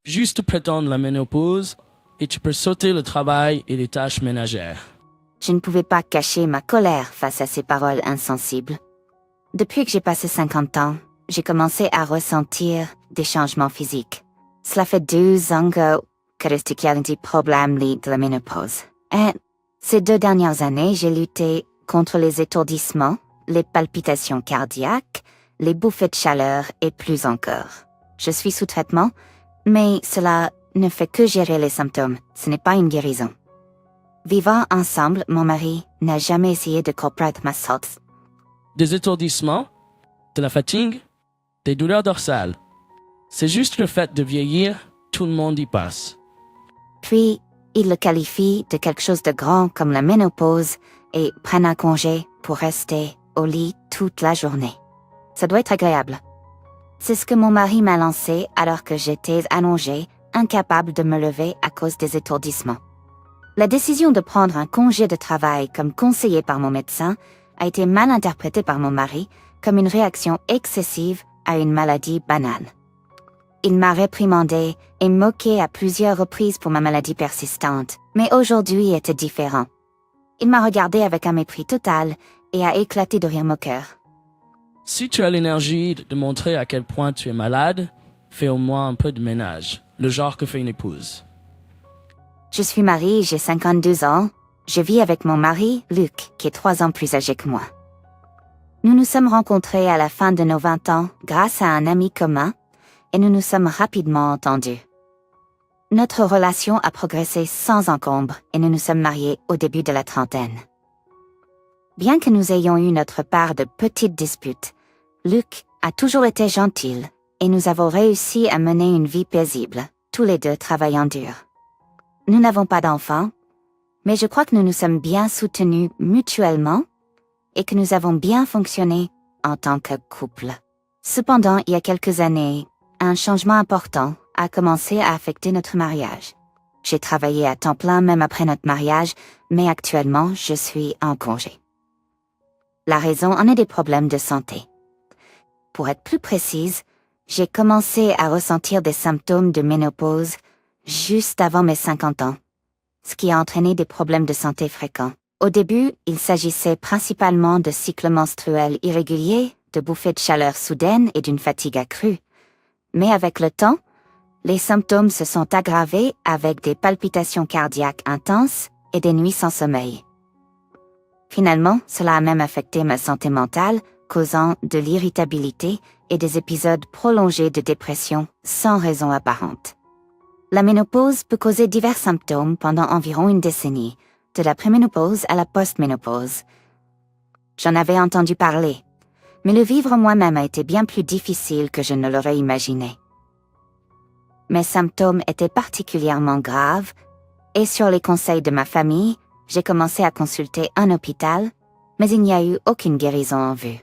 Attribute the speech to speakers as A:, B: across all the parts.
A: Juste prétendre la ménopause et tu peux sauter le travail et les tâches ménagères.
B: Je ne pouvais pas cacher ma colère face à ces paroles insensibles. Depuis que j'ai passé 50 ans, j'ai commencé à ressentir des changements physiques. Cela fait 12 ans que j'ai des problèmes liés de la ménopause. Et ces 2 dernières années, j'ai lutté contre les étourdissements, les palpitations cardiaques, les bouffées de chaleur et plus encore. Je suis sous traitement, mais cela ne fait que gérer les symptômes. Ce n'est pas une guérison. Vivant ensemble, mon mari n'a jamais essayé de comprendre ma sorte.
A: Des étourdissements, de la fatigue, des douleurs dorsales. C'est juste le fait de vieillir, tout le monde y passe.
B: Puis, il le qualifie de quelque chose de grand comme la ménopause et prenne un congé pour rester au lit toute la journée. Ça doit être agréable. C'est ce que mon mari m'a lancé alors que j'étais allongée, incapable de me lever à cause des étourdissements. La décision de prendre un congé de travail comme conseillé par mon médecin a été mal interprétée par mon mari comme une réaction excessive à une maladie banale. Il m'a réprimandé et moqué à plusieurs reprises pour ma maladie persistante, mais aujourd'hui était différent. Il m'a regardé avec un mépris total et a éclaté de rire moqueur.
A: Si tu as l'énergie de montrer à quel point tu es malade, fais au moins un peu de ménage, le genre que fait une épouse.
B: Je suis mariée, j'ai 52 ans. Je vis avec mon mari, Luc, qui est 3 ans plus âgé que moi. Nous nous sommes rencontrés à la fin de nos 20 ans grâce à un ami commun et nous nous sommes rapidement entendus. Notre relation a progressé sans encombre et nous nous sommes mariés au début de la trentaine. Bien que nous ayons eu notre part de petites disputes, Luc a toujours été gentil et nous avons réussi à mener une vie paisible, tous les deux travaillant dur. Nous n'avons pas d'enfants, mais je crois que nous nous sommes bien soutenus mutuellement et que nous avons bien fonctionné en tant que couple. Cependant, il y a quelques années, un changement important a commencé à affecter notre mariage. J'ai travaillé à temps plein même après notre mariage, mais actuellement, je suis en congé. La raison en est des problèmes de santé. Pour être plus précise, j'ai commencé à ressentir des symptômes de ménopause juste avant mes 50 ans, ce qui a entraîné des problèmes de santé fréquents. Au début, il s'agissait principalement de cycles menstruels irréguliers, de bouffées de chaleur soudaines et d'une fatigue accrue. Mais avec le temps, les symptômes se sont aggravés avec des palpitations cardiaques intenses et des nuits sans sommeil. Finalement, cela a même affecté ma santé mentale, causant de l'irritabilité et des épisodes prolongés de dépression sans raison apparente. La ménopause peut causer divers symptômes pendant environ une décennie, de la préménopause à la postménopause. J'en avais entendu parler, mais le vivre moi-même a été bien plus difficile que je ne l'aurais imaginé. Mes symptômes étaient particulièrement graves, et sur les conseils de ma famille, j'ai commencé à consulter un hôpital, mais il n'y a eu aucune guérison en vue.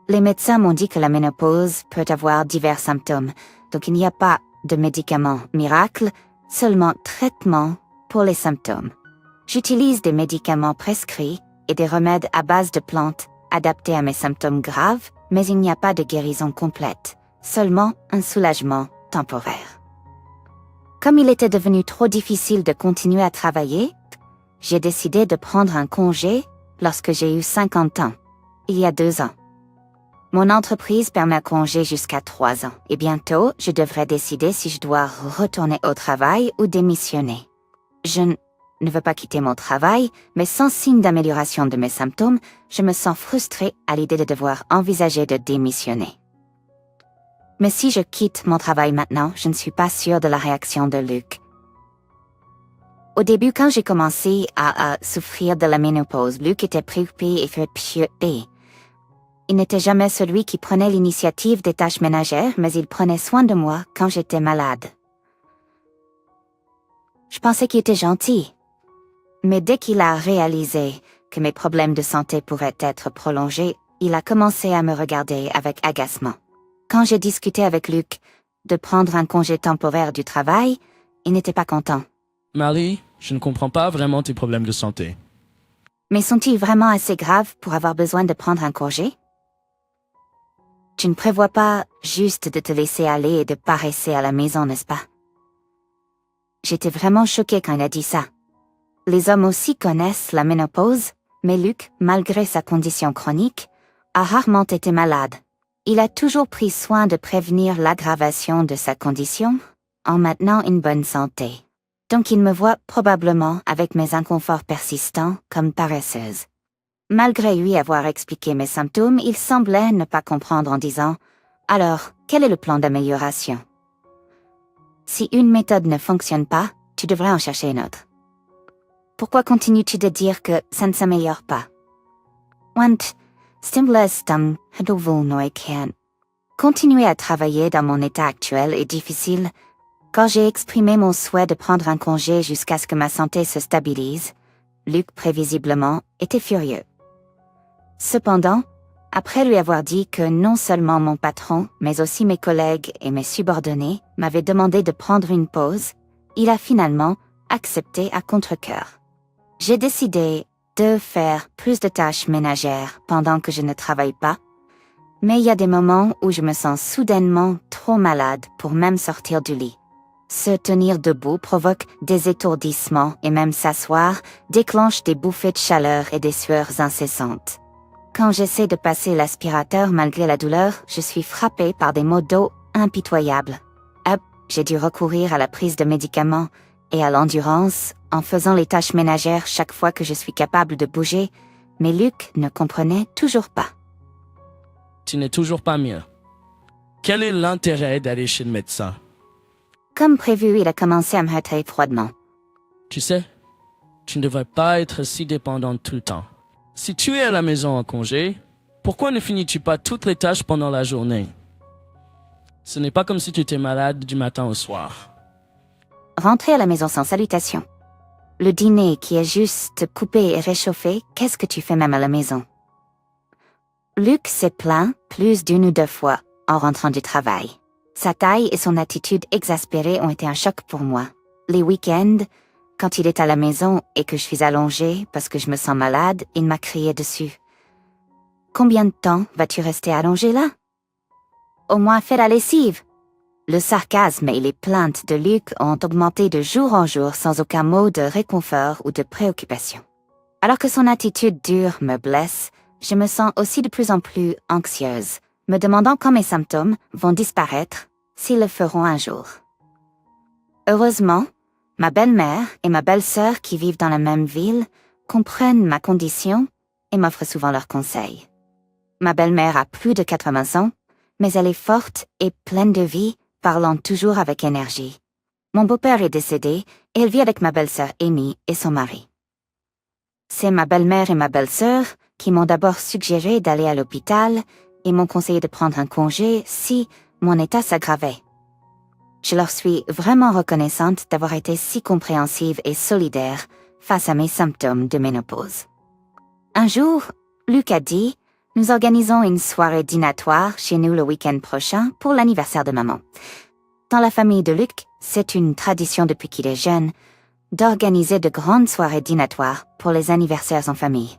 B: Les médecins m'ont dit que la ménopause peut avoir divers symptômes, donc il n'y a pas de médicaments miracles, seulement traitement pour les symptômes. J'utilise des médicaments prescrits et des remèdes à base de plantes adaptés à mes symptômes graves, mais il n'y a pas de guérison complète, seulement un soulagement temporaire. Comme il était devenu trop difficile de continuer à travailler, j'ai décidé de prendre un congé lorsque j'ai eu 50 ans, il y a 2 ans. Mon entreprise permet un congé jusqu'à 3 ans, et bientôt, je devrais décider si je dois retourner au travail ou démissionner. Je ne veux pas quitter mon travail, mais sans signe d'amélioration de mes symptômes, je me sens frustrée à l'idée de devoir envisager de démissionner. Mais si je quitte mon travail maintenant, je ne suis pas sûre de la réaction de Luc. Au début, quand j'ai commencé à souffrir de la ménopause, Luc était préoccupé et furieux. Il n'était jamais celui qui prenait l'initiative des tâches ménagères, mais il prenait soin de moi quand j'étais malade. Je pensais qu'il était gentil. Mais dès qu'il a réalisé que mes problèmes de santé pourraient être prolongés, il a commencé à me regarder avec agacement. Quand j'ai discuté avec Luc de prendre un congé temporaire du travail, il n'était pas content.
A: Marie, je ne comprends pas vraiment tes problèmes de santé.
B: Mais sont-ils vraiment assez graves pour avoir besoin de prendre un congé? Tu ne prévois pas juste de te laisser aller et de pas rester à la maison, n'est-ce pas? J'étais vraiment choquée quand il a dit ça. Les hommes aussi connaissent la ménopause, mais Luc, malgré sa condition chronique, a rarement été malade. Il a toujours pris soin de prévenir l'aggravation de sa condition en maintenant une bonne santé. Donc il me voit probablement avec mes inconforts persistants comme paresseuse. Malgré lui avoir expliqué mes symptômes, il semblait ne pas comprendre en disant « Alors, quel est le plan d'amélioration ?» Si une méthode ne fonctionne pas, tu devrais en chercher une autre. Pourquoi continues-tu de dire que ça ne s'améliore pas? Want stimulestum can. Continuer à travailler dans mon état actuel est difficile. Quand j'ai exprimé mon souhait de prendre un congé jusqu'à ce que ma santé se stabilise, Luc, prévisiblement, était furieux. Cependant, après lui avoir dit que non seulement mon patron, mais aussi mes collègues et mes subordonnés m'avaient demandé de prendre une pause, il a finalement accepté à contre-cœur. J'ai décidé de faire plus de tâches ménagères pendant que je ne travaille pas, mais il y a des moments où je me sens soudainement trop malade pour même sortir du lit. Se tenir debout provoque des étourdissements et même s'asseoir déclenche des bouffées de chaleur et des sueurs incessantes. Quand j'essaie de passer l'aspirateur malgré la douleur, je suis frappée par des maux d'eau impitoyables. J'ai dû recourir à la prise de médicaments et à l'endurance en faisant les tâches ménagères chaque fois que je suis capable de bouger, mais Luc ne comprenait toujours pas.
A: Tu n'es toujours pas mieux. Quel est l'intérêt d'aller chez le médecin?
B: Comme prévu, il a commencé à me traiter froidement.
A: Tu sais, tu ne devrais pas être si dépendante tout le temps. Si tu es à la maison en congé, pourquoi ne finis-tu pas toutes les tâches pendant la journée? Ce n'est pas comme si tu étais malade du matin au soir.
B: Rentrer à la maison sans salutation. Le dîner qui est juste coupé et réchauffé, qu'est-ce que tu fais même à la maison? Luc s'est plaint plus d'une ou deux fois en rentrant du travail. Sa taille et son attitude exaspérée ont été un choc pour moi. Les week-ends, quand il est à la maison et que je suis allongée parce que je me sens malade, il m'a crié dessus. « Combien de temps vas-tu rester allongée là? Au moins fais la lessive. » Le sarcasme et les plaintes de Luc ont augmenté de jour en jour sans aucun mot de réconfort ou de préoccupation. Alors que son attitude dure me blesse, je me sens aussi de plus en plus anxieuse, me demandant quand mes symptômes vont disparaître, s'ils le feront un jour. Heureusement, ma belle-mère et ma belle-sœur qui vivent dans la même ville comprennent ma condition et m'offrent souvent leurs conseils. Ma belle-mère a plus de 80 ans, mais elle est forte et pleine de vie, parlant toujours avec énergie. Mon beau-père est décédé et elle vit avec ma belle-sœur Amy et son mari. C'est ma belle-mère et ma belle-sœur qui m'ont d'abord suggéré d'aller à l'hôpital et m'ont conseillé de prendre un congé si mon état s'aggravait. Je leur suis vraiment reconnaissante d'avoir été si compréhensive et solidaire face à mes symptômes de ménopause. Un jour, Luc a dit « Nous organisons une soirée dînatoire chez nous le week-end prochain pour l'anniversaire de maman. » Dans la famille de Luc, c'est une tradition depuis qu'il est jeune d'organiser de grandes soirées dînatoires pour les anniversaires en famille.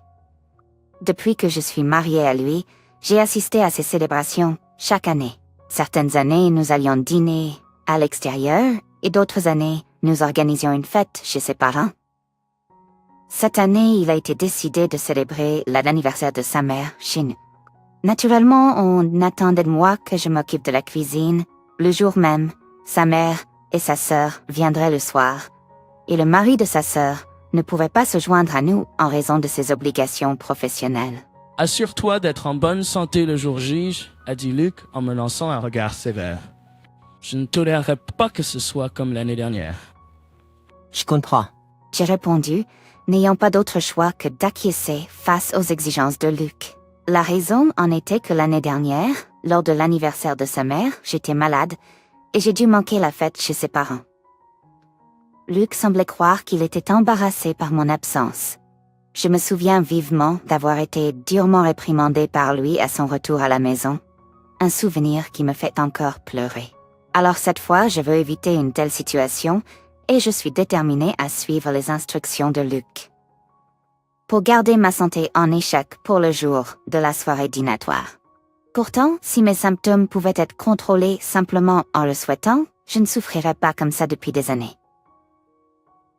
B: Depuis que je suis mariée à lui, j'ai assisté à ces célébrations chaque année. Certaines années, nous allions dîner à l'extérieur et d'autres années, nous organisions une fête chez ses parents. Cette année, il a été décidé de célébrer l'anniversaire de sa mère chez nous. Naturellement, on attendait de moi que je m'occupe de la cuisine. Le jour même, sa mère et sa sœur viendraient le soir, et le mari de sa sœur ne pouvait pas se joindre à nous en raison de ses obligations professionnelles.
A: Assure-toi d'être en bonne santé le jour J, a dit Luc en me lançant un regard sévère. Je ne tolérerai pas que ce soit comme l'année dernière.
C: Je comprends.
B: J'ai répondu, n'ayant pas d'autre choix que d'acquiescer face aux exigences de Luc. La raison en était que l'année dernière, lors de l'anniversaire de sa mère, j'étais malade et j'ai dû manquer la fête chez ses parents. Luc semblait croire qu'il était embarrassé par mon absence. Je me souviens vivement d'avoir été durement réprimandée par lui à son retour à la maison, un souvenir qui me fait encore pleurer. Alors cette fois, je veux éviter une telle situation et je suis déterminée à suivre les instructions de Luc. Pour garder ma santé en échec pour le jour de la soirée dînatoire. Pourtant, si mes symptômes pouvaient être contrôlés simplement en le souhaitant, je ne souffrirais pas comme ça depuis des années.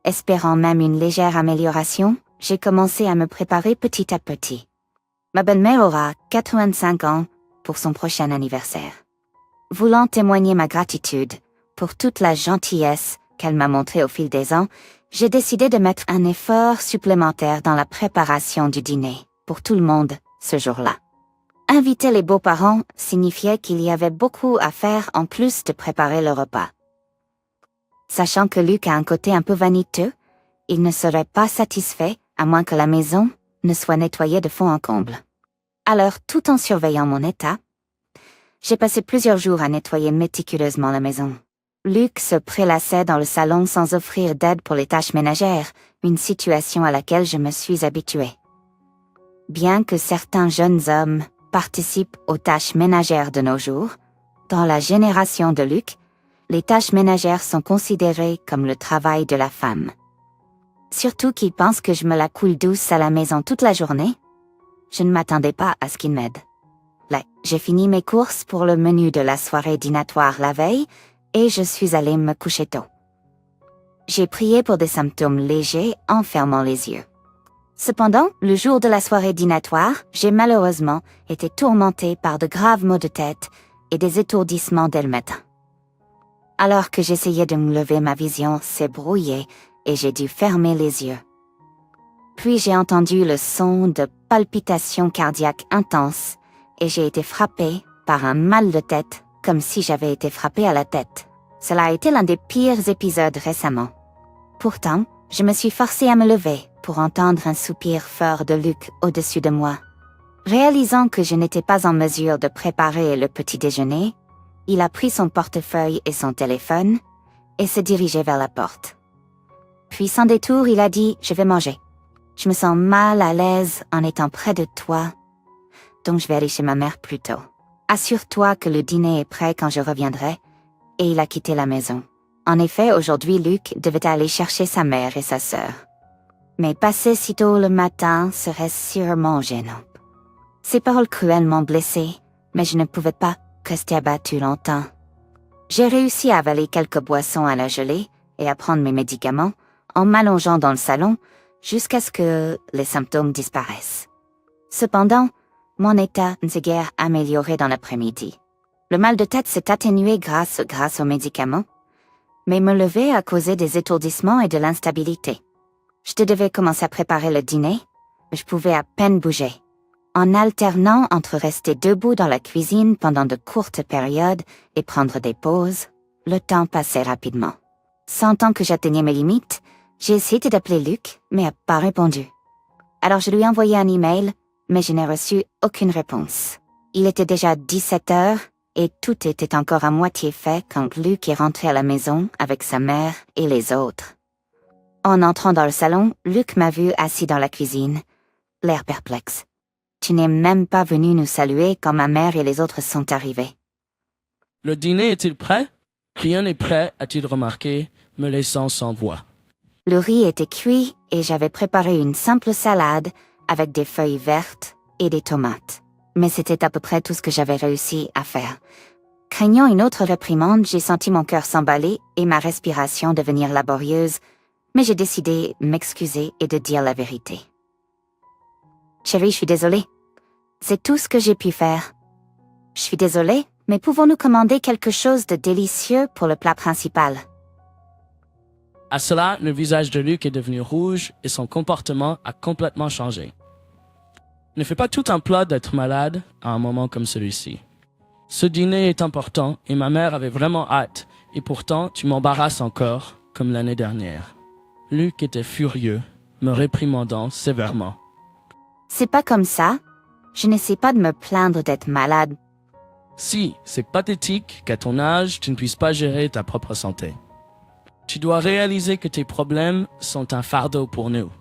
B: Espérant même une légère amélioration, j'ai commencé à me préparer petit à petit. Ma belle-mère aura 85 ans pour son prochain anniversaire. Voulant témoigner ma gratitude pour toute la gentillesse qu'elle m'a montrée au fil des ans, j'ai décidé de mettre un effort supplémentaire dans la préparation du dîner pour tout le monde ce jour-là. Inviter les beaux-parents signifiait qu'il y avait beaucoup à faire en plus de préparer le repas. Sachant que Luc a un côté un peu vaniteux, il ne serait pas satisfait à moins que la maison ne soit nettoyée de fond en comble. Alors, tout en surveillant mon état, j'ai passé plusieurs jours à nettoyer méticuleusement la maison. Luc se prélassait dans le salon sans offrir d'aide pour les tâches ménagères, une situation à laquelle je me suis habituée. Bien que certains jeunes hommes participent aux tâches ménagères de nos jours, dans la génération de Luc, les tâches ménagères sont considérées comme le travail de la femme. Surtout qu'il pense que je me la coule douce à la maison toute la journée, je ne m'attendais pas à ce qu'il m'aide. Là, j'ai fini mes courses pour le menu de la soirée dînatoire la veille et je suis allée me coucher tôt. J'ai prié pour des symptômes légers en fermant les yeux. Cependant, le jour de la soirée dînatoire, j'ai malheureusement été tourmentée par de graves maux de tête et des étourdissements dès le matin. Alors que j'essayais de me lever, ma vision s'est brouillée et j'ai dû fermer les yeux. Puis j'ai entendu le son de palpitations cardiaques intenses et j'ai été frappée par un mal de tête comme si j'avais été frappée à la tête. Cela a été l'un des pires épisodes récemment. Pourtant, je me suis forcée à me lever pour entendre un soupir fort de Luc au-dessus de moi. Réalisant que je n'étais pas en mesure de préparer le petit déjeuner, il a pris son portefeuille et son téléphone et s'est dirigé vers la porte. Puis sans détour, il a dit « Je vais manger. Je me sens mal à l'aise en étant près de toi, donc je vais aller chez ma mère plus tôt. Assure-toi que le dîner est prêt quand je reviendrai. » Et il a quitté la maison. En effet, aujourd'hui, Luc devait aller chercher sa mère et sa sœur. Mais passer si tôt le matin serait sûrement gênant. Ces paroles cruellement blessées, mais je ne pouvais pas rester abattue longtemps. J'ai réussi à avaler quelques boissons à la gelée et à prendre mes médicaments en m'allongeant dans le salon jusqu'à ce que les symptômes disparaissent. Cependant, mon état ne s'est guère amélioré dans l'après-midi. Le mal de tête s'est atténué grâce aux médicaments, mais me lever a causé des étourdissements et de l'instabilité. Je devais commencer à préparer le dîner, mais je pouvais à peine bouger. En alternant entre rester debout dans la cuisine pendant de courtes périodes et prendre des pauses, le temps passait rapidement. Sentant que j'atteignais mes limites, j'ai essayé d'appeler Luc, mais n'a pas répondu. Alors je lui ai envoyé un email, mais je n'ai reçu aucune réponse. Il était déjà 17 heures et tout était encore à moitié fait quand Luc est rentré à la maison avec sa mère et les autres. En entrant dans le salon, Luc m'a vu assis dans la cuisine, l'air perplexe. « Tu n'es même pas venu nous saluer quand ma mère et les autres sont arrivés. »
A: Le dîner est-il prêt? Rien n'est prêt, a-t-il remarqué, me laissant sans voix.
B: Le riz était cuit et j'avais préparé une simple salade avec des feuilles vertes et des tomates. Mais c'était à peu près tout ce que j'avais réussi à faire. Craignant une autre réprimande, j'ai senti mon cœur s'emballer et ma respiration devenir laborieuse, mais j'ai décidé de m'excuser et de dire la vérité. « Chérie, je suis désolée. C'est tout ce que j'ai pu faire. Je suis désolée, mais pouvons-nous commander quelque chose de délicieux pour le plat principal? »
A: À cela, le visage de Luc est devenu rouge et son comportement a complètement changé. Ne fais pas tout un plat d'être malade à un moment comme celui-ci. Ce dîner est important et ma mère avait vraiment hâte, et pourtant tu m'embarrasses encore, comme l'année dernière. Luc était furieux, me réprimandant sévèrement.
B: C'est pas comme ça. Je n'essaie pas de me plaindre d'être malade.
A: Si, c'est pathétique qu'à ton âge, tu ne puisses pas gérer ta propre santé. Tu dois réaliser que tes problèmes sont un fardeau pour nous.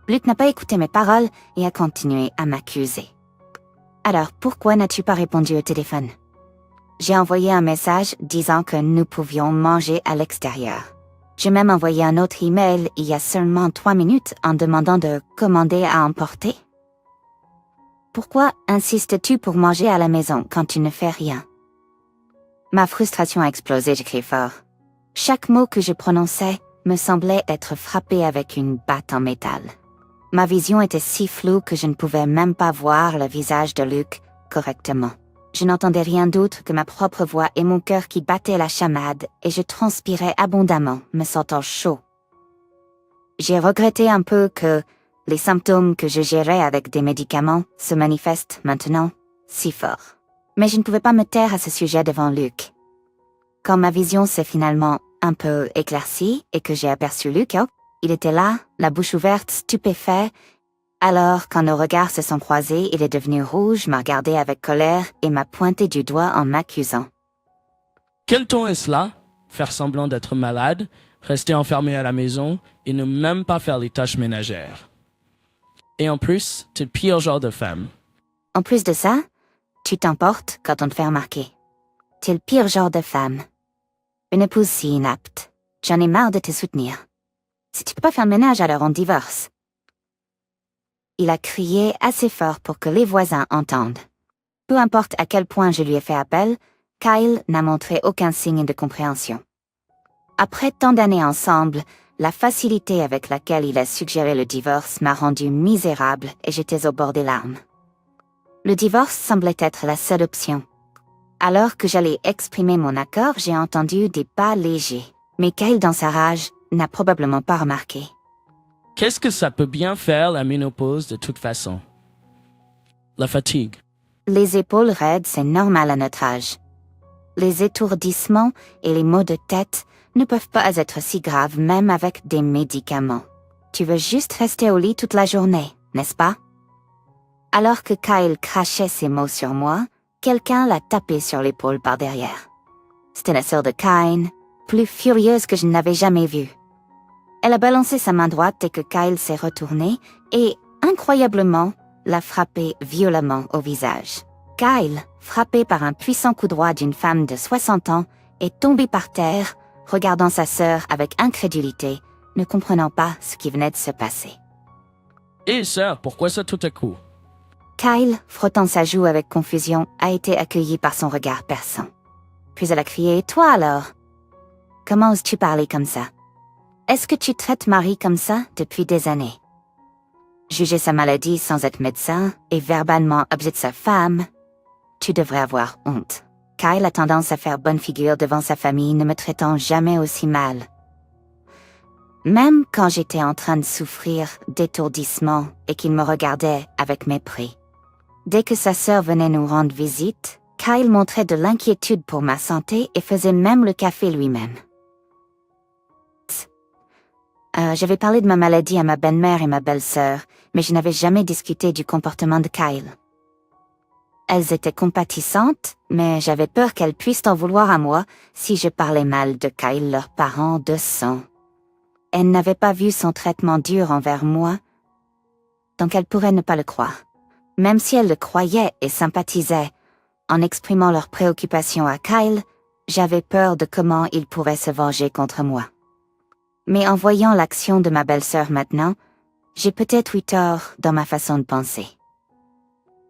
B: Luc n'a pas écouté mes paroles et a continué à m'accuser. Alors, pourquoi n'as-tu pas répondu au téléphone? J'ai envoyé un message disant que nous pouvions manger à l'extérieur. J'ai même envoyé un autre email il y a seulement 3 minutes en demandant de commander à emporter. Pourquoi insistes-tu pour manger à la maison quand tu ne fais rien? Ma frustration a explosé, j'ai crié fort. Chaque mot que je prononçais me semblait être frappé avec une batte en métal. Ma vision était si floue que je ne pouvais même pas voir le visage de Luc correctement. Je n'entendais rien d'autre que ma propre voix et mon cœur qui battait la chamade, et je transpirais abondamment, me sentant chaud. J'ai regretté un peu que les symptômes que je gérais avec des médicaments se manifestent maintenant si fort. Mais je ne pouvais pas me taire à ce sujet devant Luc. Quand ma vision s'est finalement un peu éclaircie et que j'ai aperçu Luc, il était là, la bouche ouverte, stupéfait. Alors, quand nos regards se sont croisés, il est devenu rouge, m'a regardé avec colère et m'a pointé du doigt en m'accusant.
A: Quel ton est-ce là? Faire semblant d'être malade, rester enfermé à la maison et ne même pas faire les tâches ménagères. Et en plus, t'es le pire genre de femme.
B: En plus de ça, tu t'emportes quand on te fait remarquer. T'es le pire genre de femme. Une épouse si inapte. J'en ai marre de te soutenir. Si tu peux pas faire le ménage, alors on divorce. Il a crié assez fort pour que les voisins entendent. Peu importe à quel point je lui ai fait appel, Kyle n'a montré aucun signe de compréhension. Après tant d'années ensemble, la facilité avec laquelle il a suggéré le divorce m'a rendue misérable et j'étais au bord des larmes. Le divorce semblait être la seule option. Alors que j'allais exprimer mon accord, j'ai entendu des pas légers. Mais Kyle, dans sa rage, n'a probablement pas remarqué.
A: Qu'est-ce que ça peut bien faire la ménopause de toute façon? La fatigue.
B: Les épaules raides, c'est normal à notre âge. Les étourdissements et les maux de tête ne peuvent pas être si graves même avec des médicaments. Tu veux juste rester au lit toute la journée, n'est-ce pas? Alors que Kyle crachait ses mots sur moi, quelqu'un l'a tapé sur l'épaule par derrière. C'était la sœur de Cain, plus furieuse que je ne l'avais jamais vue. Elle a balancé sa main droite dès que Kyle s'est retourné et, incroyablement, l'a frappé violemment au visage. Kyle, frappé par un puissant coup droit d'une femme de 60 ans, est tombé par terre, regardant sa sœur avec incrédulité, ne comprenant pas ce qui venait de se passer.
A: Et sœur, pourquoi ça tout à coup?
B: Kyle, frottant sa joue avec confusion, a été accueilli par son regard perçant. Puis elle a crié « Toi alors? Comment oses-tu parler comme ça? Est-ce que tu traites Marie comme ça depuis des années? Juger sa maladie sans être médecin et verbalement objecter sa femme, tu devrais avoir honte. Kyle a tendance à faire bonne figure devant sa famille, ne me traitant jamais aussi mal. Même quand j'étais en train de souffrir d'étourdissement et qu'il me regardait avec mépris. Dès que sa sœur venait nous rendre visite, Kyle montrait de l'inquiétude pour ma santé et faisait même le café lui-même. J'avais parlé de ma maladie à ma belle-mère et ma belle-sœur, mais je n'avais jamais discuté du comportement de Kyle. Elles étaient compatissantes, mais j'avais peur qu'elles puissent en vouloir à moi si je parlais mal de Kyle, leurs parents de sang. Elles n'avaient pas vu son traitement dur envers moi, donc elles pourraient ne pas le croire. Même si elles le croyaient et sympathisaient, en exprimant leurs préoccupations à Kyle, j'avais peur de comment il pourrait se venger contre moi. Mais en voyant l'action de ma belle-sœur maintenant, j'ai peut-être eu tort dans ma façon de penser.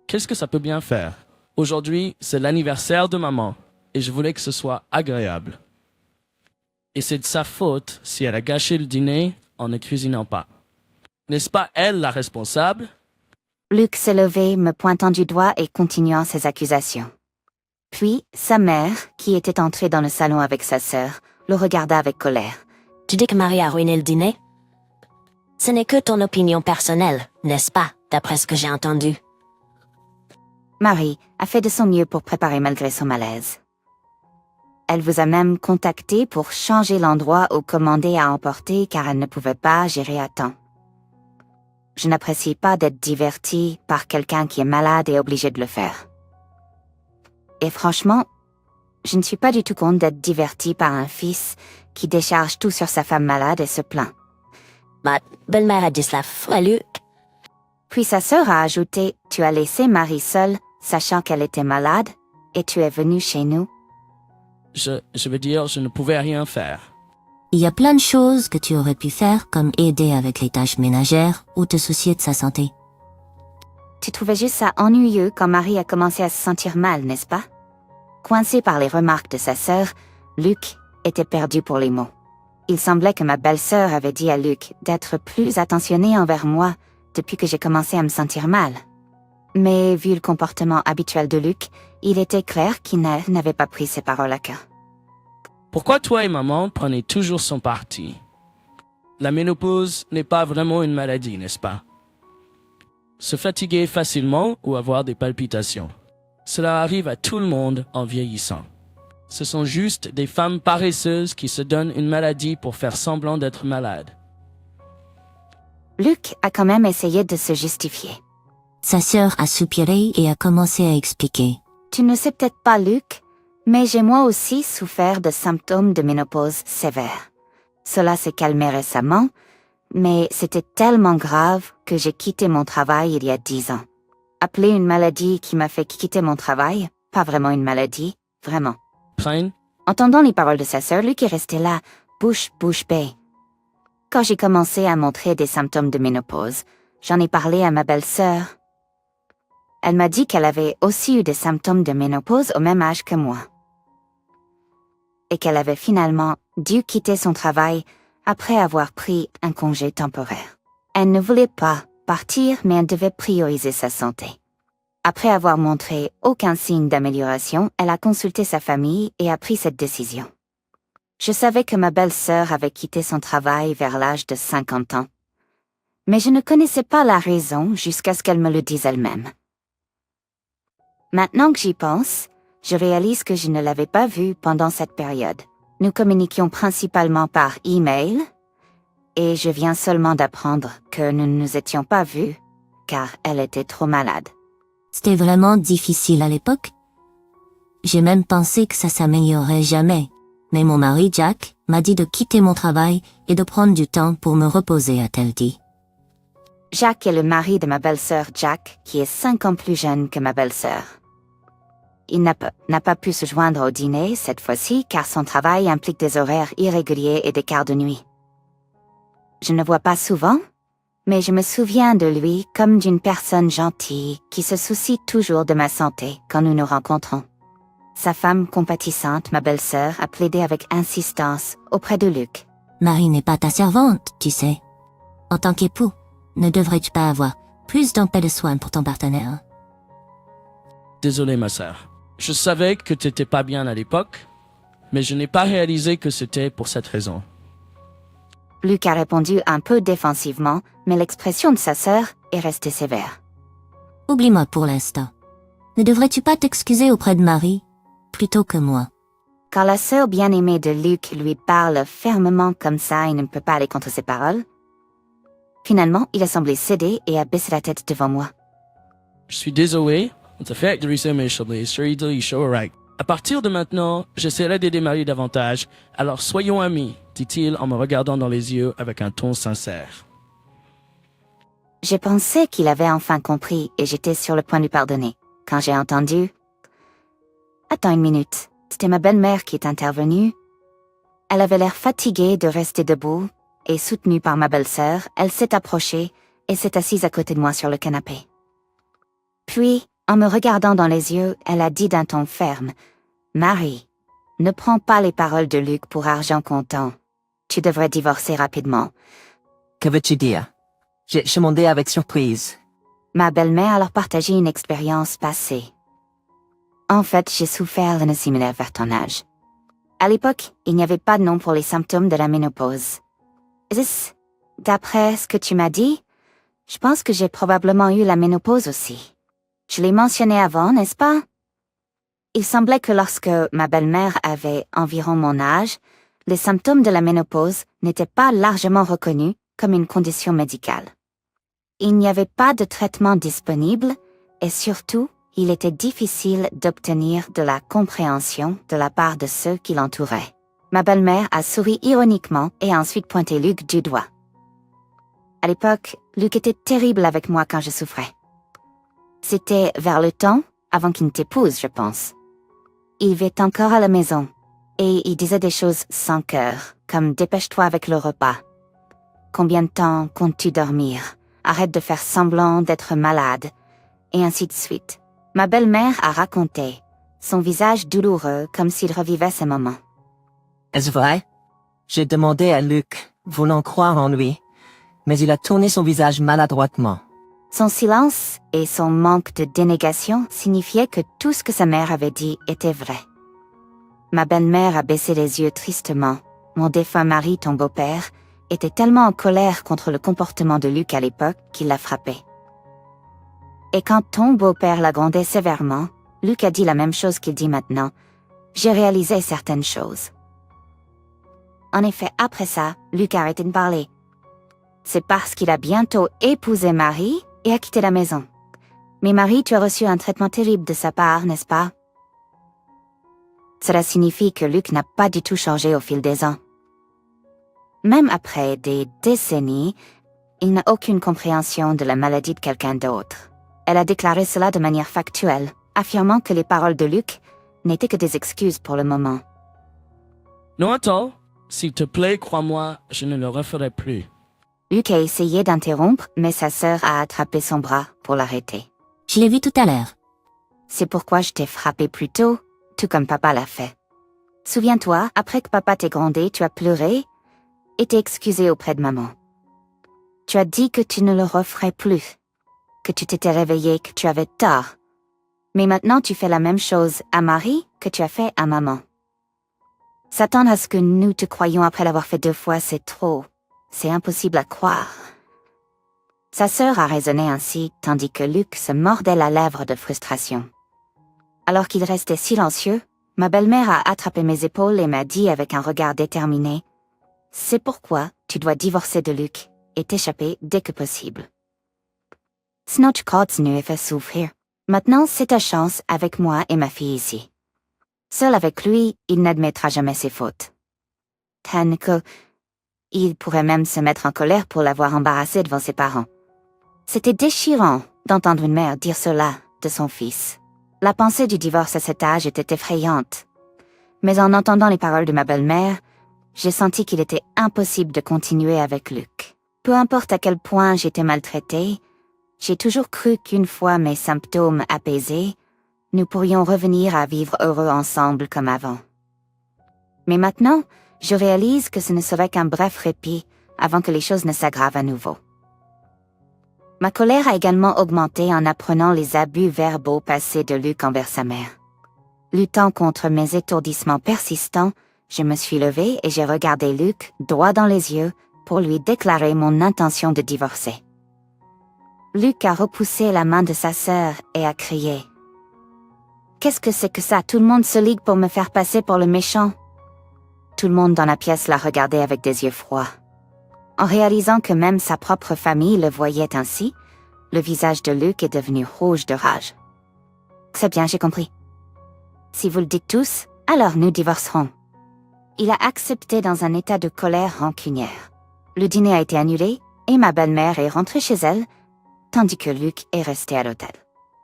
A: Qu'est-ce que ça peut bien faire? Aujourd'hui, c'est l'anniversaire de maman, et je voulais que ce soit agréable. Et c'est de sa faute si elle a gâché le dîner en ne cuisinant pas. N'est-ce pas elle la responsable?
B: Luc s'est levé, me pointant du doigt et continuant ses accusations. Puis, sa mère, qui était entrée dans le salon avec sa sœur, le regarda avec colère.
D: Tu dis que Marie a ruiné le dîner? Ce n'est que ton opinion personnelle, n'est-ce pas, d'après ce que j'ai entendu?
B: Marie a fait de son mieux pour préparer malgré son malaise. Elle vous a même contacté pour changer l'endroit où commander à emporter car elle ne pouvait pas gérer à temps. Je n'apprécie pas d'être divertie par quelqu'un qui est malade et obligé de le faire. Et franchement, je ne suis pas du tout contente d'être divertie par un fils qui décharge tout sur sa femme malade et se plaint.
D: Ma belle-mère a dit cela à Luc.
B: Puis sa sœur a ajouté « Tu as laissé Marie seule, sachant qu'elle était malade, et tu es venue chez nous. »
A: Je veux dire, je ne pouvais rien faire.
E: Il y a plein de choses que tu aurais pu faire, comme aider avec les tâches ménagères ou te soucier de sa santé.
B: Tu trouvais juste ça ennuyeux quand Marie a commencé à se sentir mal, n'est-ce pas? Coincé par les remarques de sa sœur, Luc était perdu pour les mots. Il semblait que ma belle-sœur avait dit à Luc d'être plus attentionné envers moi depuis que j'ai commencé à me sentir mal. Mais vu le comportement habituel de Luc, il était clair qu'il n'avait pas pris ses paroles à cœur.
A: Pourquoi toi et maman prenez toujours son parti? La ménopause n'est pas vraiment une maladie, n'est-ce pas? Se fatiguer facilement ou avoir des palpitations. Cela arrive à tout le monde en vieillissant. Ce sont juste des femmes paresseuses qui se donnent une maladie pour faire semblant d'être malades.
B: Luc a quand même essayé de se justifier.
E: Sa sœur a soupiré et a commencé à expliquer.
B: Tu ne sais peut-être pas, Luc, mais j'ai moi aussi souffert de symptômes de ménopause sévères. Cela s'est calmé récemment, mais c'était tellement grave que j'ai quitté mon travail il y a 10 ans. Appeler une maladie qui m'a fait quitter mon travail, pas vraiment une maladie, vraiment.
A: Prenne?
B: Entendant les paroles de sa sœur, Luc est resté là, bouche bée. Quand j'ai commencé à montrer des symptômes de ménopause, j'en ai parlé à ma belle-sœur. Elle m'a dit qu'elle avait aussi eu des symptômes de ménopause au même âge que moi. Et qu'elle avait finalement dû quitter son travail après avoir pris un congé temporaire. Elle ne voulait pas partir, mais elle devait prioriser sa santé. Après avoir montré aucun signe d'amélioration, elle a consulté sa famille et a pris cette décision. Je savais que ma belle-sœur avait quitté son travail vers l'âge de 50 ans. Mais je ne connaissais pas la raison jusqu'à ce qu'elle me le dise elle-même. Maintenant que j'y pense, je réalise que je ne l'avais pas vue pendant cette période. Nous communiquions principalement par email, et je viens seulement d'apprendre que nous ne nous étions pas vus, car elle était trop malade.
E: C'était vraiment difficile à l'époque. J'ai même pensé que ça s'améliorerait jamais. Mais mon mari, Jack, m'a dit de quitter mon travail et de prendre du temps pour me reposer, a-t-elle dit.
B: Jack est le mari de ma belle-sœur Jack, qui est 5 ans plus jeune que ma belle-sœur. Il n'a pas pu se joindre au dîner cette fois-ci car son travail implique des horaires irréguliers et des quarts de nuit. Je ne vois pas souvent, mais je me souviens de lui comme d'une personne gentille qui se soucie toujours de ma santé quand nous nous rencontrons. Sa femme compatissante, ma belle-sœur, a plaidé avec insistance auprès de Luc.
E: Marie n'est pas ta servante, tu sais. En tant qu'époux, ne devrais-tu pas avoir plus d'empêche de soins pour ton partenaire?
A: Désolé, ma sœur. Je savais que tu n'étais pas bien à l'époque, mais je n'ai pas réalisé que c'était pour cette raison.
B: Luc a répondu un peu défensivement, mais l'expression de sa sœur est restée sévère.
E: Oublie-moi pour l'instant. Ne devrais-tu pas t'excuser auprès de Marie, plutôt que moi?
B: Quand la sœur bien-aimée de Luc lui parle fermement comme ça, il ne peut pas aller contre ses paroles. Finalement, il a semblé céder et a baissé la tête devant moi.
A: Je suis désolé. À partir de maintenant, j'essaierai d'aider Marie davantage, alors soyons amis, dit-il en me regardant dans les yeux avec un ton sincère.
B: J'ai pensé qu'il avait enfin compris et j'étais sur le point de lui pardonner, quand j'ai entendu « Attends une minute, c'était ma belle-mère qui est intervenue. » Elle avait l'air fatiguée de rester debout, et soutenue par ma belle-sœur, elle s'est approchée et s'est assise à côté de moi sur le canapé. Puis, en me regardant dans les yeux, elle a dit d'un ton ferme, « Marie, ne prends pas les paroles de Luc pour argent comptant. Tu devrais divorcer rapidement. »
C: Que veux-tu dire? J'ai demandé avec surprise.
B: Ma belle-mère a alors partagé une expérience passée. En fait, j'ai souffert d'une similaire vers ton âge. À l'époque, il n'y avait pas de nom pour les symptômes de la ménopause. D'après ce que tu m'as dit, je pense que j'ai probablement eu la ménopause aussi. Je l'ai mentionné avant, n'est-ce pas? Il semblait que lorsque ma belle-mère avait environ mon âge, les symptômes de la ménopause n'étaient pas largement reconnus comme une condition médicale. Il n'y avait pas de traitement disponible et surtout, il était difficile d'obtenir de la compréhension de la part de ceux qui l'entouraient. Ma belle-mère a souri ironiquement et a ensuite pointé Luc du doigt. À l'époque, Luc était terrible avec moi quand je souffrais. C'était vers le temps avant qu'il ne t'épouse, je pense. Il vivait encore à la maison, et il disait des choses sans cœur, comme « dépêche-toi avec le repas »,« combien de temps comptes-tu dormir ?»« arrête de faire semblant d'être malade », et ainsi de suite. Ma belle-mère a raconté, son visage douloureux comme s'il revivait ces moments.
C: Est-ce vrai? J'ai demandé à Luc, voulant croire en lui, mais il a tourné son visage maladroitement.
B: Son silence et son manque de dénégation signifiaient que tout ce que sa mère avait dit était vrai. Ma belle-mère a baissé les yeux tristement. Mon défunt mari, ton beau-père, était tellement en colère contre le comportement de Luc à l'époque qu'il l'a frappé. Et quand ton beau-père la grondait sévèrement, Luc a dit la même chose qu'il dit maintenant. J'ai réalisé certaines choses. En effet, après ça, Luc a arrêté de parler. C'est parce qu'il a bientôt épousé Marie et a quitté la maison. Mais Marie, tu as reçu un traitement terrible de sa part, n'est-ce pas? Cela signifie que Luc n'a pas du tout changé au fil des ans. Même après des décennies, il n'a aucune compréhension de la maladie de quelqu'un d'autre. Elle a déclaré cela de manière factuelle, affirmant que les paroles de Luc n'étaient que des excuses pour le moment.
A: Non, attends. S'il te plaît, crois-moi, je ne le referai plus.
B: Luc a essayé d'interrompre, mais sa sœur a attrapé son bras pour l'arrêter.
E: Je l'ai vu tout à l'heure.
B: C'est pourquoi je t'ai frappé plus tôt, tout comme papa l'a fait. Souviens-toi, après que papa t'ait grondé, tu as pleuré et t'es excusé auprès de maman. Tu as dit que tu ne le referais plus, que tu t'étais réveillé, que tu avais tort. Mais maintenant tu fais la même chose à Marie que tu as fait à maman. S'attendre à ce que nous te croyions après l'avoir fait 2 fois, c'est trop. C'est impossible à croire. Sa sœur a raisonné ainsi, tandis que Luc se mordait la lèvre de frustration. Alors qu'il restait silencieux, ma belle-mère a attrapé mes épaules et m'a dit avec un regard déterminé « C'est pourquoi tu dois divorcer de Luc et t'échapper dès que possible. » Sinon tu continues et fais souffrir. Maintenant, c'est ta chance avec moi et ma fille ici. Seul avec lui, il n'admettra jamais ses fautes. Tant que il pourrait même se mettre en colère pour l'avoir embarrassé devant ses parents. C'était déchirant d'entendre une mère dire cela de son fils. La pensée du divorce à cet âge était effrayante. Mais en entendant les paroles de ma belle-mère, j'ai senti qu'il était impossible de continuer avec Luc. Peu importe à quel point j'étais maltraitée, j'ai toujours cru qu'une fois mes symptômes apaisés, nous pourrions revenir à vivre heureux ensemble comme avant. Mais maintenant, je réalise que ce ne serait qu'un bref répit avant que les choses ne s'aggravent à nouveau. Ma colère a également augmenté en apprenant les abus verbaux passés de Luc envers sa mère. Luttant contre mes étourdissements persistants, je me suis levée et j'ai regardé Luc droit dans les yeux pour lui déclarer mon intention de divorcer. Luc a repoussé la main de sa sœur et a crié « Qu'est-ce que c'est que ça? Tout le monde se ligue pour me faire passer pour le méchant. » Tout le monde dans la pièce l'a regardé avec des yeux froids. En réalisant que même sa propre famille le voyait ainsi, le visage de Luc est devenu rouge de rage. « C'est bien, j'ai compris. Si vous le dites tous, alors nous divorcerons. » Il a accepté dans un état de colère rancunière. Le dîner a été annulé et ma belle-mère est rentrée chez elle, tandis que Luc est resté à l'hôtel.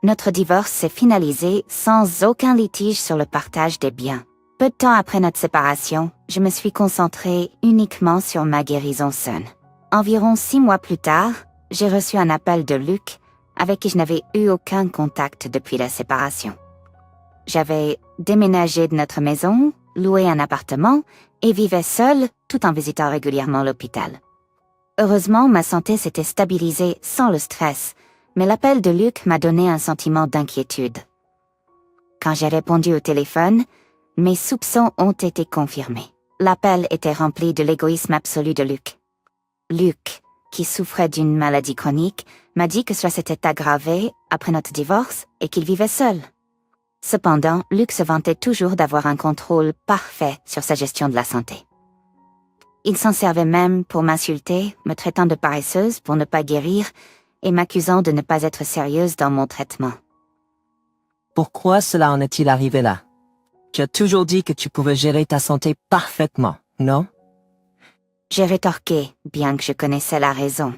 B: Notre divorce s'est finalisé sans aucun litige sur le partage des biens. Peu de temps après notre séparation, je me suis concentrée uniquement sur ma guérison seule. Environ 6 mois plus tard, j'ai reçu un appel de Luc, avec qui je n'avais eu aucun contact depuis la séparation. J'avais déménagé de notre maison, loué un appartement et vivais seule tout en visitant régulièrement l'hôpital. Heureusement, ma santé s'était stabilisée sans le stress, mais l'appel de Luc m'a donné un sentiment d'inquiétude. Quand j'ai répondu au téléphone, mes soupçons ont été confirmés. L'appel était rempli de l'égoïsme absolu de Luc. Luc, qui souffrait d'une maladie chronique, m'a dit que cela s'était aggravé après notre divorce et qu'il vivait seul. Cependant, Luc se vantait toujours d'avoir un contrôle parfait sur sa gestion de la santé. Il s'en servait même pour m'insulter, me traitant de paresseuse pour ne pas guérir et m'accusant de ne pas être sérieuse dans mon traitement.
C: Pourquoi cela en est-il arrivé là? Tu as toujours dit que tu pouvais gérer ta santé parfaitement, non?
B: J'ai rétorqué, bien que je connaissais la raison.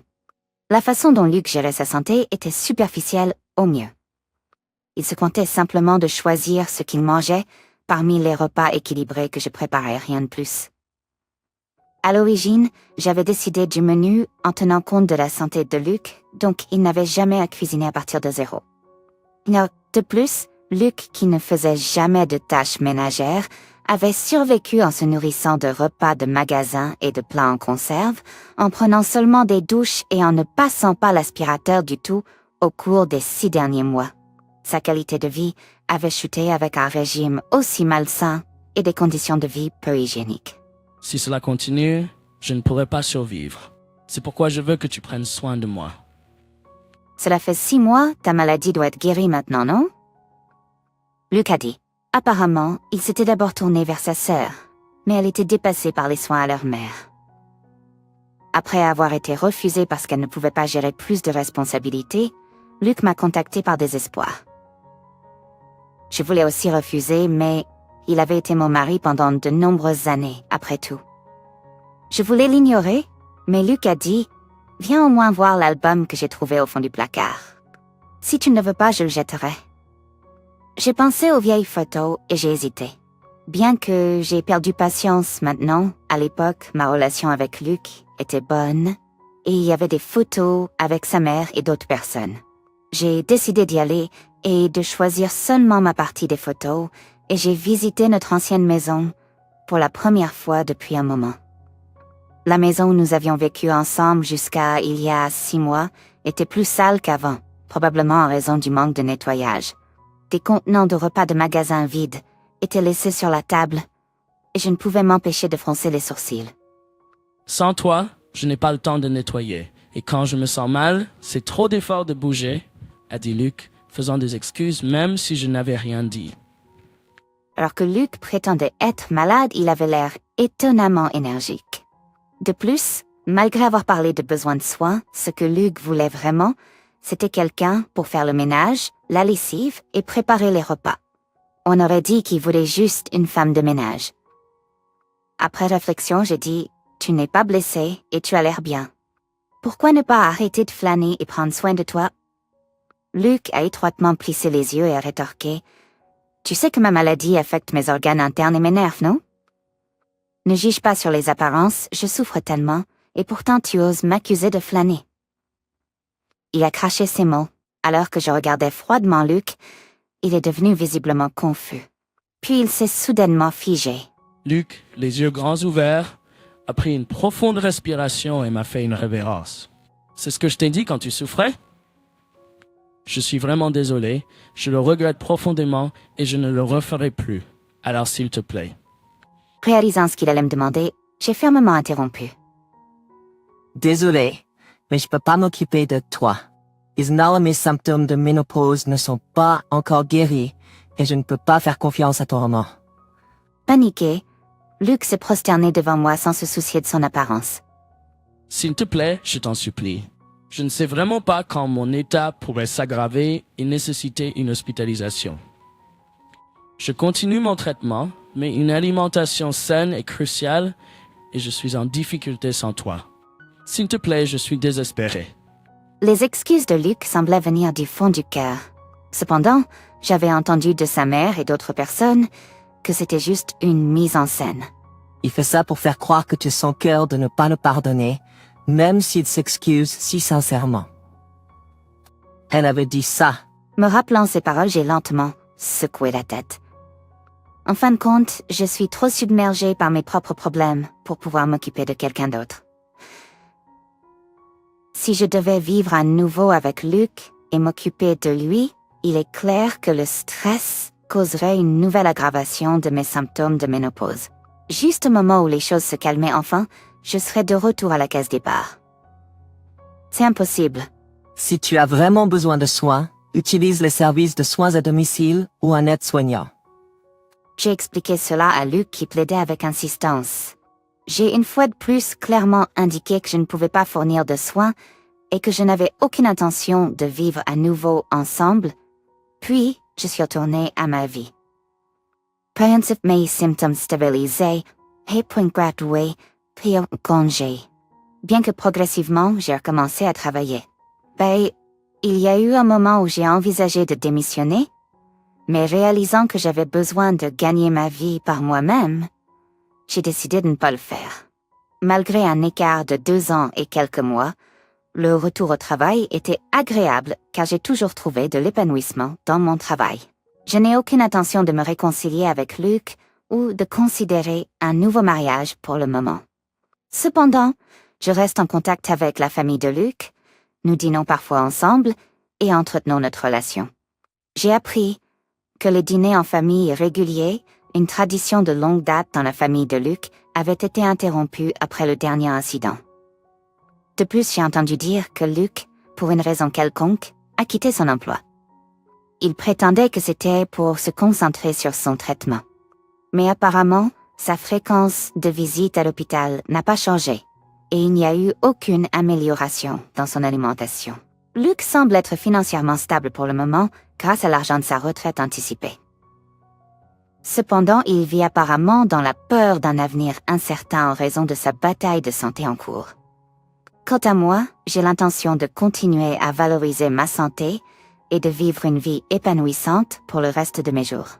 B: La façon dont Luc gérait sa santé était superficielle au mieux. Il se contentait simplement de choisir ce qu'il mangeait parmi les repas équilibrés que je préparais, rien de plus. À l'origine, j'avais décidé du menu en tenant compte de la santé de Luc, donc il n'avait jamais à cuisiner à partir de 0. De plus, Luc, qui ne faisait jamais de tâches ménagères, avait survécu en se nourrissant de repas de magasin et de plats en conserve, en prenant seulement des douches et en ne passant pas l'aspirateur du tout au cours des 6 derniers mois. Sa qualité de vie avait chuté avec un régime aussi malsain et des conditions de vie peu hygiéniques.
A: Si cela continue, je ne pourrai pas survivre. C'est pourquoi je veux que tu prennes soin de moi.
B: Cela fait 6 mois, ta maladie doit être guérie maintenant, non? Luke a dit. Apparemment, il s'était d'abord tourné vers sa sœur, mais elle était dépassée par les soins à leur mère. Après avoir été refusée parce qu'elle ne pouvait pas gérer plus de responsabilités, Luke m'a contacté par désespoir. Je voulais aussi refuser, mais il avait été mon mari pendant de nombreuses années, après tout. Je voulais l'ignorer, mais Luke a dit « Viens au moins voir l'album que j'ai trouvé au fond du placard. Si tu ne le veux pas, je le jetterai. » J'ai pensé aux vieilles photos et j'ai hésité. Bien que j'ai perdu patience maintenant, à l'époque, ma relation avec Luke était bonne et il y avait des photos avec sa mère et d'autres personnes. J'ai décidé d'y aller et de choisir seulement ma partie des photos et j'ai visité notre ancienne maison pour la première fois depuis un moment. La maison où nous avions vécu ensemble jusqu'à il y a 6 mois était plus sale qu'avant, probablement en raison du manque de nettoyage. Des contenants de repas de magasin vides étaient laissés sur la table et je ne pouvais m'empêcher de froncer les sourcils.
A: Sans toi, je n'ai pas le temps de nettoyer. Et quand je me sens mal, c'est trop d'efforts de bouger, a dit Luke, faisant des excuses même si je n'avais rien dit.
B: Alors que Luke prétendait être malade, il avait l'air étonnamment énergique. De plus, malgré avoir parlé de besoin de soins, ce que Luke voulait vraiment, c'était quelqu'un pour faire le ménage, la lessive et préparer les repas. On aurait dit qu'il voulait juste une femme de ménage. Après réflexion, j'ai dit « Tu n'es pas blessé et tu as l'air bien. Pourquoi ne pas arrêter de flâner et prendre soin de toi ?» Luke a étroitement plissé les yeux et a rétorqué « Tu sais que ma maladie affecte mes organes internes et mes nerfs, non? Ne juge pas sur les apparences, je souffre tellement, et pourtant tu oses m'accuser de flâner. » Il a craché ses mots. Alors que je regardais froidement Luke, il est devenu visiblement confus. Puis il s'est soudainement figé.
A: Luke, les yeux grands ouverts, a pris une profonde respiration et m'a fait une révérence. C'est ce que je t'ai dit quand tu souffrais? Je suis vraiment désolé, je le regrette profondément et je ne le referai plus. Alors s'il te plaît.
B: Réalisant ce qu'il allait me demander, j'ai fermement interrompu.
C: Désolé, mais je peux pas m'occuper de toi. Isnala, mes symptômes de ménopause ne sont pas encore guéris et je ne peux pas faire confiance à ton roman.
B: Paniqué, Luke s'est prosterné devant moi sans se soucier de son apparence.
A: S'il te plaît, je t'en supplie. Je ne sais vraiment pas quand mon état pourrait s'aggraver et nécessiter une hospitalisation. Je continue mon traitement, mais une alimentation saine est cruciale et je suis en difficulté sans toi. S'il te plaît, je suis désespéré.
B: Les excuses de Luke semblaient venir du fond du cœur. Cependant, j'avais entendu de sa mère et d'autres personnes que c'était juste une mise en scène.
C: Il fait ça pour faire croire que tu es son cœur de ne pas le pardonner, même s'il s'excuse si sincèrement. Elle avait dit ça.
B: Me rappelant ces paroles, j'ai lentement secoué la tête. En fin de compte, je suis trop submergée par mes propres problèmes pour pouvoir m'occuper de quelqu'un d'autre. Si je devais vivre à nouveau avec Luke et m'occuper de lui, il est clair que le stress causerait une nouvelle aggravation de mes symptômes de ménopause. Juste au moment où les choses se calmaient enfin, je serais de retour à la case départ. C'est impossible.
C: Si tu as vraiment besoin de soins, utilise les services de soins à domicile ou un aide-soignant.
B: J'ai expliqué cela à Luke qui plaidait avec insistance. J'ai une fois de plus clairement indiqué que je ne pouvais pas fournir de soins et que je n'avais aucune intention de vivre à nouveau ensemble, puis je suis retournée à ma vie. Principe mes symptômes stabilisés, et point gradué, puis un congé. Bien que progressivement, j'ai recommencé à travailler. Il y a eu un moment où j'ai envisagé de démissionner, mais réalisant que j'avais besoin de gagner ma vie par moi-même, j'ai décidé de ne pas le faire. Malgré un écart de 2 ans et quelques mois, le retour au travail était agréable car j'ai toujours trouvé de l'épanouissement dans mon travail. Je n'ai aucune intention de me réconcilier avec Luke ou de considérer un nouveau mariage pour le moment. Cependant, je reste en contact avec la famille de Luc, nous dînons parfois ensemble et entretenons notre relation. J'ai appris que le dîner en famille régulier, une tradition de longue date dans la famille de Luc, avait été interrompu après le dernier incident. De plus, j'ai entendu dire que Luc, pour une raison quelconque, a quitté son emploi. Il prétendait que c'était pour se concentrer sur son traitement. Mais apparemment, sa fréquence de visite à l'hôpital n'a pas changé, et il n'y a eu aucune amélioration dans son alimentation. Luc semble être financièrement stable pour le moment grâce à l'argent de sa retraite anticipée. Cependant, il vit apparemment dans la peur d'un avenir incertain en raison de sa bataille de santé en cours. Quant à moi, j'ai l'intention de continuer à valoriser ma santé et de vivre une vie épanouissante pour le reste de mes jours.